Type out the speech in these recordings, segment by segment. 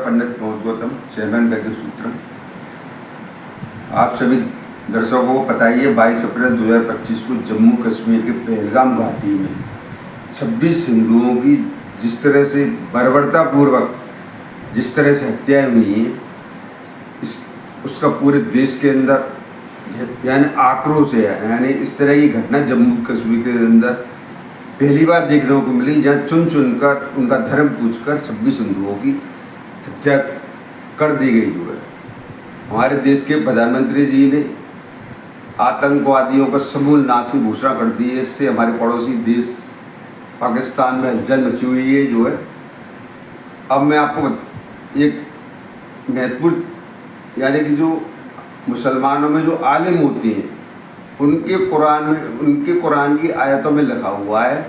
पंडित Mohammad Gautam, chairman वैदिक सूत्रम। आप सभी दर्शकों को पता ही है 22 अप्रैल 2025 को जम्मू कश्मीर के पहलगाम घाटी में 26 हिंदुओं की जिस तरह से बर्बरतापूर्वक जिस तरह से हत्याएं हुई हैं, उसका पूरे देश के अंदर यानी आक्रोश है। यानी इस तरह की घटना जम्मू कश्मीर के अंदर पहली बार देखने को मिली, जहाँ चुन चुनकर उनका धर्म पूछकर 26 हिंदुओं की हत्या कर दी गई। जो है हमारे देश के प्रधानमंत्री जी ने आतंकवादियों का समूल नाश की घोषणा कर दी है। इससे हमारे पड़ोसी देश पाकिस्तान में हलचल मची हुई है। जो है अब मैं आपको एक महत्वपूर्ण यानी कि जो मुसलमानों में जो आलिम होती हैं उनके कुरान की आयतों में लिखा हुआ है,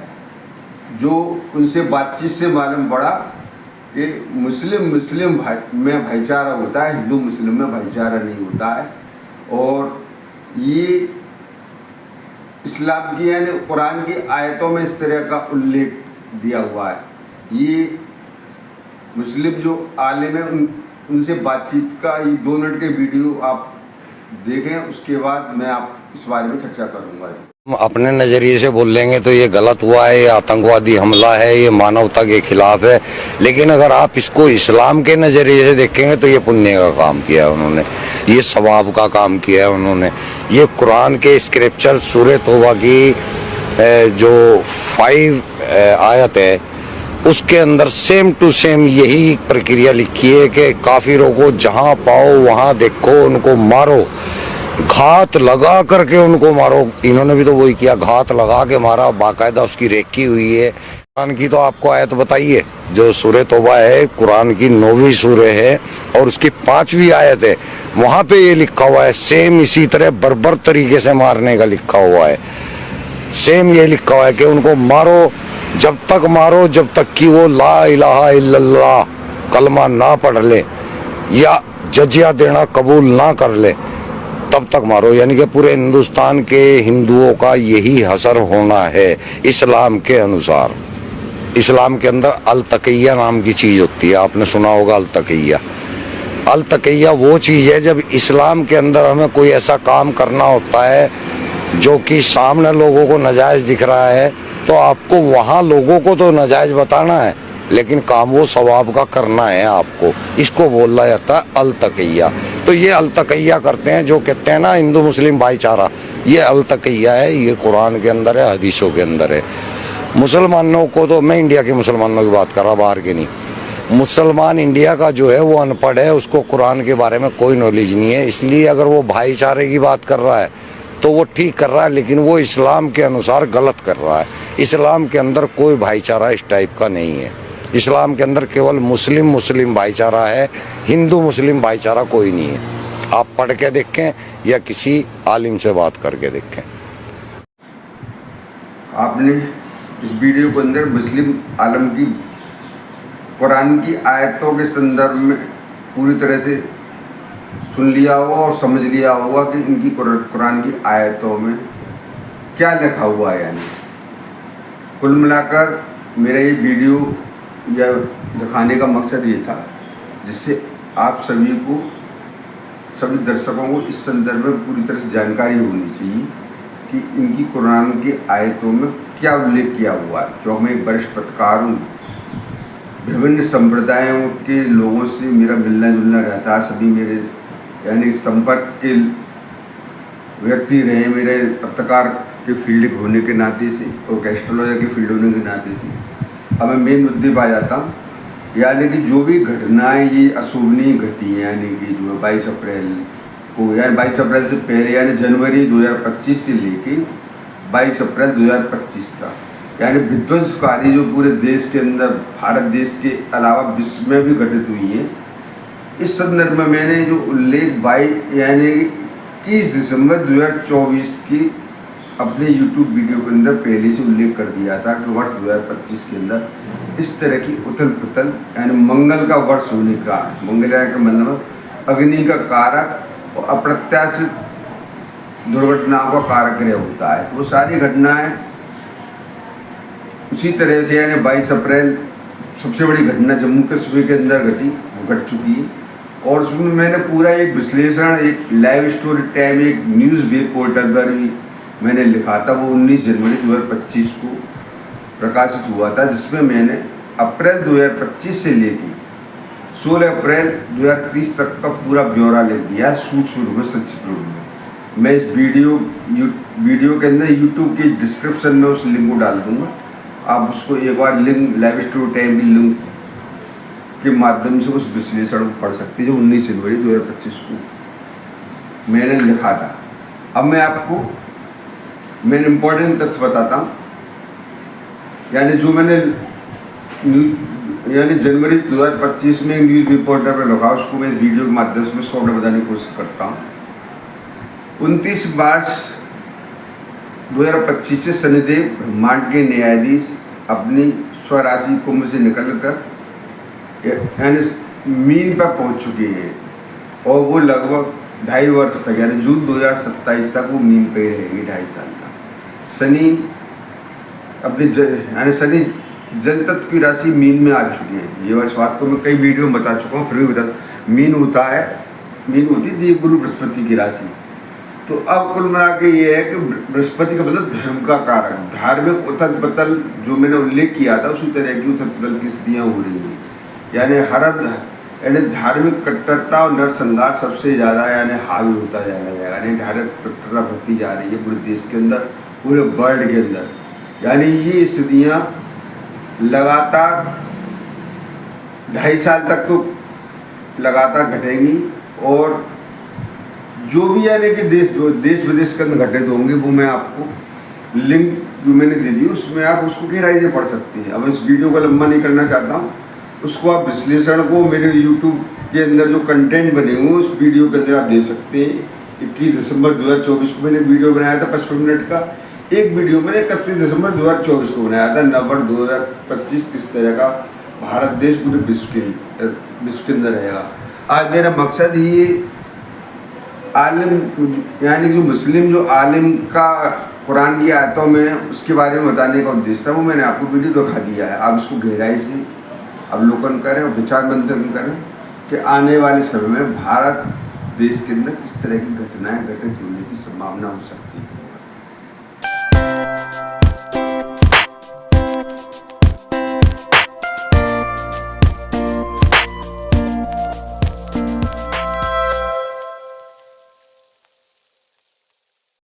जो उनसे बातचीत से मालूम पड़ा कि मुस्लिम में भाईचारा होता है, हिंदू मुस्लिम में भाईचारा नहीं होता है। और ये इस्लाम की यानी कुरान की आयतों में इस तरह का उल्लेख दिया हुआ है। ये मुस्लिम जो आलिम है उनसे बातचीत का ये 2 मिनट के वीडियो आप देखें, उसके बाद मैं आप इस बारे में चर्चा करूंगा। हम अपने नज़रिए से बोल लेंगे तो ये गलत हुआ है, ये आतंकवादी हमला है, ये मानवता के खिलाफ है। लेकिन अगर आप इसको इस्लाम के नज़रिए से देखेंगे तो ये पुण्य का काम किया है उन्होंने, ये सवाब का काम किया है उन्होंने। ये कुरान के स्क्रिप्चर सूरह तौबा की जो 5 आयत है उसके अंदर सेम टू सेम यही प्रक्रिया लिखी है कि काफिरों को जहाँ पाओ वहाँ देखो, उनको मारो, घात लगा करके उनको मारो। इन्होंने भी तो वही किया, घात लगा के मारा, बाकायदा उसकी रेकी हुई है। कुरान की तो आपको आयत बताइए, जो सूरह तौबा है कुरान की 9वीं सूरह है और उसकी 5वीं आयत है, वहाँ पे ये लिखा हुआ है सेम इसी तरह बर्बर तरीके से मारने का लिखा हुआ है। सेम ये लिखा हुआ है कि उनको मारो, जब तक मारो जब तक कि वो ला इलाहा इल्लल्लाह कलमा ना पढ़ ले या जजिया देना कबूल ना कर ले, तब तक मारो। यानी कि पूरे हिंदुस्तान के हिंदुओं का यही हसर होना है इस्लाम के अनुसार। इस्लाम के अंदर अल तकिया नाम की चीज़ होती है, आपने सुना होगा अल तकिया। अल तकिया वो चीज़ है जब इस्लाम के अंदर हमें कोई ऐसा काम करना होता है जो कि सामने लोगों को नाजायज़ दिख रहा है, तो आपको वहाँ लोगों को तो नाजायज़ बताना है लेकिन काम वो सवाब का करना है आपको। इसको बोला जाता है अल तकिया। तो ये अल तकिया करते हैं, जो कहते हैं ना हिंदू मुस्लिम भाईचारा, ये अल तकिया है, ये कुरान के अंदर है, हदीसों के अंदर है। मुसलमानों को तो, मैं इंडिया के मुसलमानों की बात कर रहा, बाहर के नहीं। मुसलमान इंडिया का जो है वो अनपढ़ है, उसको कुरान के बारे में कोई नॉलेज नहीं है। इसलिए अगर वो भाईचारे की बात कर रहा है तो वो ठीक कर रहा है, लेकिन वो इस्लाम के अनुसार गलत कर रहा है। इस्लाम के अंदर कोई भाईचारा इस टाइप का नहीं है। इस्लाम के अंदर केवल मुस्लिम भाईचारा है, हिंदू मुस्लिम भाईचारा कोई नहीं है। आप पढ़ के देखें या किसी आलिम से बात करके देखें। आपने इस वीडियो के अंदर मुस्लिम आलम की कुरान की आयतों के संदर्भ में पूरी तरह से सुन लिया होगा और समझ लिया होगा कि इनकी कुरान की आयतों में क्या लिखा हुआ है। यानी कुल मिलाकर मेरा ये वीडियो या दिखाने का मकसद ये था जिससे आप सभी दर्शकों को इस संदर्भ में पूरी तरह से जानकारी होनी चाहिए कि इनकी कुरान की आयतों में क्या उल्लेख किया हुआ है। जो मैं एक वरिष्ठ पत्रकार हूँ, विभिन्न संप्रदायों के लोगों से मेरा मिलना जुलना रहता है, सभी मेरे यानी संपर्क के व्यक्ति रहे मेरे पत्रकार के फील्ड होने के नाते से और एस्ट्रोलॉजर के फील्ड होने के नाते से। अब मैं मेन मुद्दे पर आ जाता हूँ, यानी कि जो भी घटनाएं ये अशोभनीय घटी हैं, यानी कि जो 22 अप्रैल को, यानी 22 अप्रैल से पहले यानी जनवरी 2025 से लेके 22 अप्रैल 2025 का, यानी विध्वंसकारी जो पूरे देश के अंदर, भारत देश के अलावा विश्व में भी घटित हुई है। इस संदर्भ में मैंने जो उल्लेख 22 यानी 21 दिसंबर 2024 की अपने YouTube वीडियो के अंदर पहले से उल्लेख कर दिया था कि वर्ष 2025 के अंदर इस तरह की उथल पुथल यानी मंगल का वर्ष होने का, मंगल का मतलब अग्नि का कारक और अप्रत्याशित दुर्घटनाओं का कारक ग्रह होता है। वो सारी घटनाएं उसी तरह से यानी 22 अप्रैल सबसे बड़ी घटना जम्मू कश्मीर के अंदर घटी, घट चुकी है। और उसमें मैंने पूरा एक विश्लेषण, एक लाइव स्टोरी टाइम, एक न्यूज़ वेब पोर्टल पर भी मैंने लिखा था। वो 19 जनवरी 2025 को प्रकाशित हुआ था, जिसमें मैंने अप्रैल 2025 से लेकर 16 अप्रैल 2030 तक का पूरा ब्यौरा लिख दिया, सूक्ष्म रूप में, संक्षिप्त रूप में। मैं इस वीडियो के अंदर यूट्यूब की डिस्क्रिप्शन में उस लिंक को डाल दूंगा। आप उसको एक बार लिंक, लाइव स्टोरी टाइम की लिंक के माध्यम से उस विश्लेषण को पढ़ सकते हैं, जो 19 जनवरी 2025 को मैंने लिखा था। अब मैं आपको इम्पोर्टेंट तथ्य बताता हूँ, यानी जो मैंने जनवरी 2025 में न्यूज़ रिपोर्टर पर लिखा, उसको मैं इस वीडियो के माध्यम से शॉर्ट में बताने की कोशिश करता हूँ। 29 मार्च 2025 से शनिदेव ब्रह्मांड के न्यायाधीश अपनी स्वराशि कुंभ से निकलकर यानी मीन पर पहुंच चुके हैं, और वो लगभग 2.5 वर्ष तक, यानी जून 2027 तक वो मीन पे रहेंगे, 2.5 साल तक। शनि अपनी शनि जल तत्व की राशि मीन में आ चुकी है। ये इस बात को मैं कई वीडियो में बता चुका हूँ, फिर भी बता। मीन होती है देवगुरु बृहस्पति की राशि। तो अब कुल मिला के ये है कि बृहस्पति का मतलब धर्म का कारक, धार्मिक उथल पुथल जो मैंने उल्लेख किया था, उसी तरह की उथल पुथल की स्थितियाँ हो रही हैं। यानी धार्मिक कट्टरता और नरसंहार सबसे ज़्यादा यानी हावी होता जा रहा है। यानी धार्मिक कट्टरता बढ़ती जा रही है पूरे देश के अंदर, पूरे वर्ल्ड के अंदर। यानी ये स्थितियाँ लगातार 2.5 साल तक तो लगातार घटेंगी, और जो भी यानी कि देश विदेश के अंदर घटित होंगे, वो मैं आपको लिंक जो मैंने दे दी, उसमें आप उसको गहराई से पढ़ सकते हैं। अब इस वीडियो को लंबा नहीं करना चाहता हूँ, उसको आप विश्लेषण को मेरे यूट्यूब के अंदर जो कंटेंट बने हुए उस वीडियो के अंदर आप दे सकते हैं। 21 दिसंबर 2024 को मैंने वीडियो बनाया था 55 मिनट का। एक वीडियो मैंने 31 दिसंबर 2024 को बनाया था, नवंबर 2025 किस तरह का भारत देश पूरे विश्व के अंदर रहेगा। आज मेरा मकसद ये आलिम, यानी जो मुस्लिम जो आलिम का कुरान की आयतों में उसके बारे में बताने का उद्देश्य था, वो मैंने आपको वीडियो दिखा दिया है। आप इसको गहराई से अवलोकन करें और विचार मंथन करें कि आने वाले समय में भारत देश के अंदर किस तरह की घटनाएं घटित होने की संभावना हो सकती है।